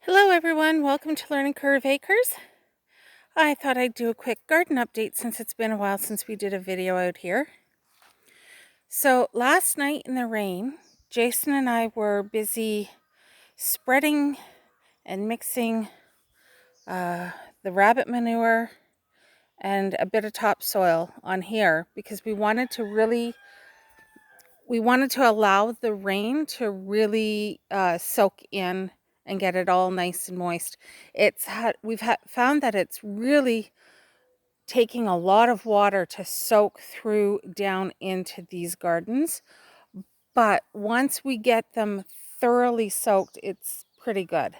Hello everyone, welcome to Learning Curve Acres. I thought I'd do a quick garden update since it's been a while since we did a video out here. So last night in the rain, Jason and I were busy spreading and mixing the rabbit manure and a bit of topsoil on here because we wanted to allow the rain to really soak in and get it all nice and moist. We've found that it's really taking a lot of water to soak through down into these gardens, but once we get them thoroughly soaked, it's pretty good.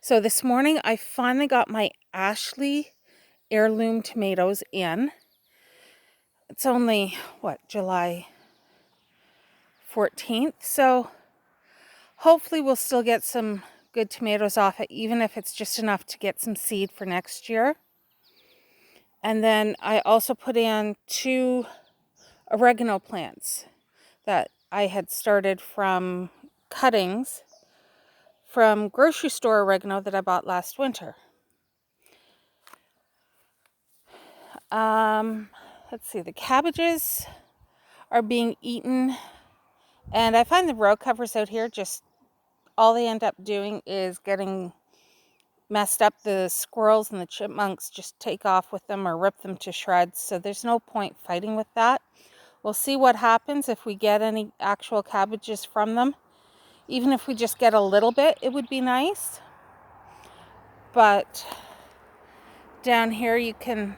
So this morning I finally got my Ashliegh heirloom tomatoes in. It's only July 14th, so hopefully we'll still get some good tomatoes off it, even if it's just enough to get some seed for next year. And then I also put in 2 oregano plants that I had started from cuttings from grocery store oregano that I bought last winter. Let's see, the cabbages are being eaten, and I find the row covers out here just all they end up doing is getting messed up. The squirrels and the chipmunks just take off with them or rip them to shreds, so there's no point fighting with that. We'll see what happens if we get any actual cabbages from them. Even if we just get a little bit, it would be nice. But down here you can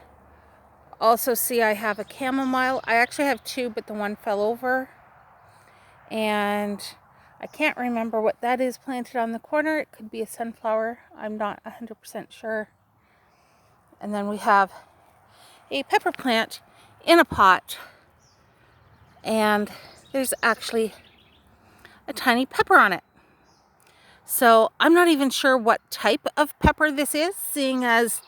also see I have a chamomile. I actually have 2, but the one fell over. And I can't remember what that is planted on the corner. It could be a sunflower. I'm not 100% sure. And then we have a pepper plant in a pot. And there's actually a tiny pepper on it. So I'm not even sure what type of pepper this is, seeing as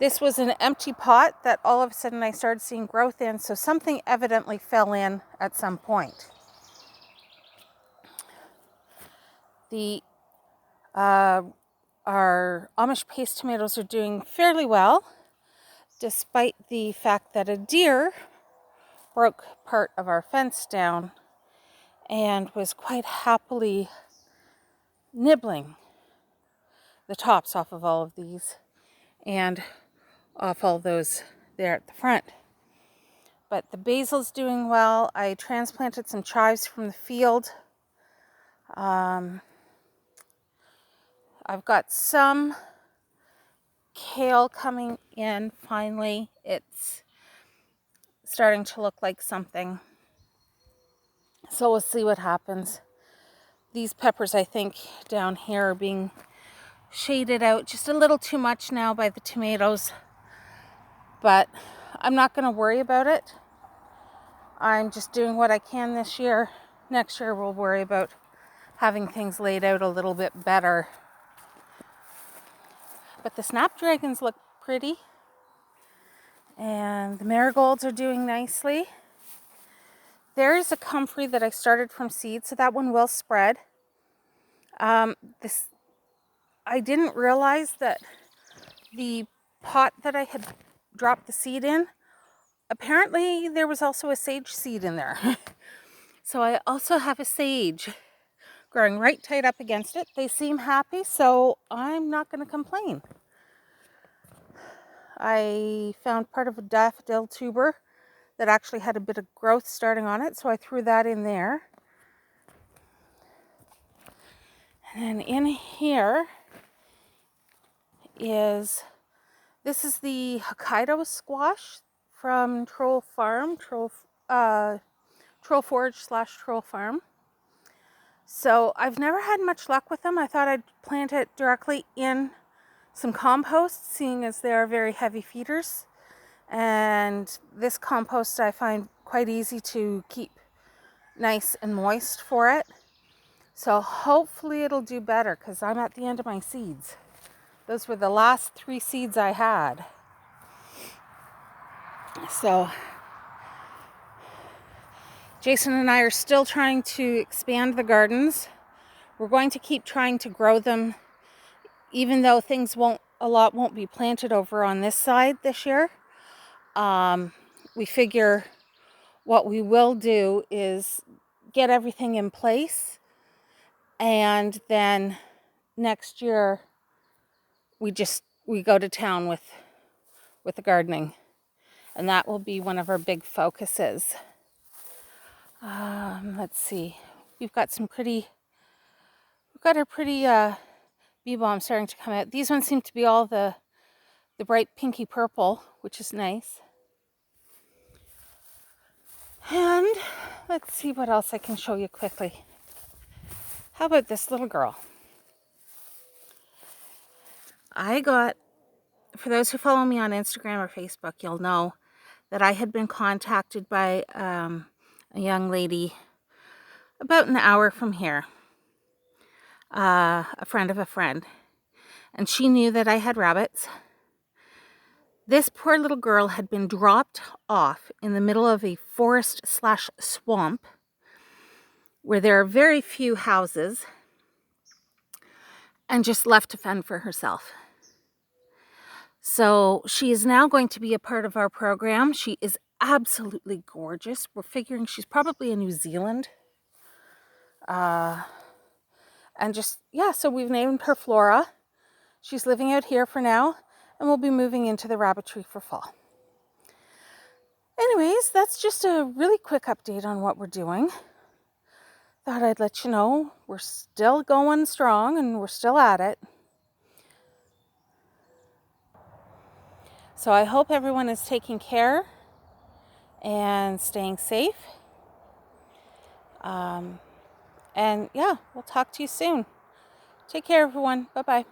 this was an empty pot that all of a sudden I started seeing growth in. So something evidently fell in at some point. Our Amish paste tomatoes are doing fairly well, despite the fact that a deer broke part of our fence down and was quite happily nibbling the tops off of all of these and off all those there at the front. But the basil's doing well. I transplanted some chives from the field. I've got some kale coming in finally. It's starting to look like something. So we'll see what happens. These peppers, I think, down here are being shaded out just a little too much now by the tomatoes. But I'm not going to worry about it. I'm just doing what I can this year. Next year we'll worry about having things laid out a little bit better. But the snapdragons look pretty. And the marigolds are doing nicely. There's a comfrey that I started from seed, so that one will spread. I didn't realize that the pot that I had dropped the seed in, apparently there was also a sage seed in there. So I also have a sage growing right tight up against it. They seem happy, so I'm not going to complain. I found part of a daffodil tuber that actually had a bit of growth starting on it, so I threw that in there. And in here this is the Hokkaido squash from Troll Farm, Troll Forage / Troll Farm. So I've never had much luck with them. I thought I'd plant it directly in some compost, seeing as they are very heavy feeders. And this compost I find quite easy to keep nice and moist for it. So hopefully it'll do better because I'm at the end of my seeds. Those were the last 3 seeds I had. So Jason and I are still trying to expand the gardens. We're going to keep trying to grow them even though a lot won't be planted over on this side this year, we figure what we will do is get everything in place, and then next year we go to town with the gardening, and that will be one of our big focuses. Let's see, we've got our pretty bee balm starting to come out. These ones seem to be all the bright pinky purple, which is nice. And let's see what else I can show you quickly. How about this little girl? For those who follow me on Instagram or Facebook, you'll know that I had been contacted by a young lady about an hour from here, a friend of a friend, and she knew that I had rabbits. This poor little girl had been dropped off in the middle of a forest/swamp where there are very few houses, and just left to fend for herself. So she is now going to be a part of our program. She is absolutely gorgeous. We're figuring she's probably in New Zealand. So we've named her Flora. She's living out here for now, and we'll be moving into the rabbitry for fall. Anyways, that's just a really quick update on what we're doing. Thought I'd let you know we're still going strong and we're still at it. So I hope everyone is taking care and staying safe. And yeah, we'll talk to you soon. Take care, everyone. Bye-bye.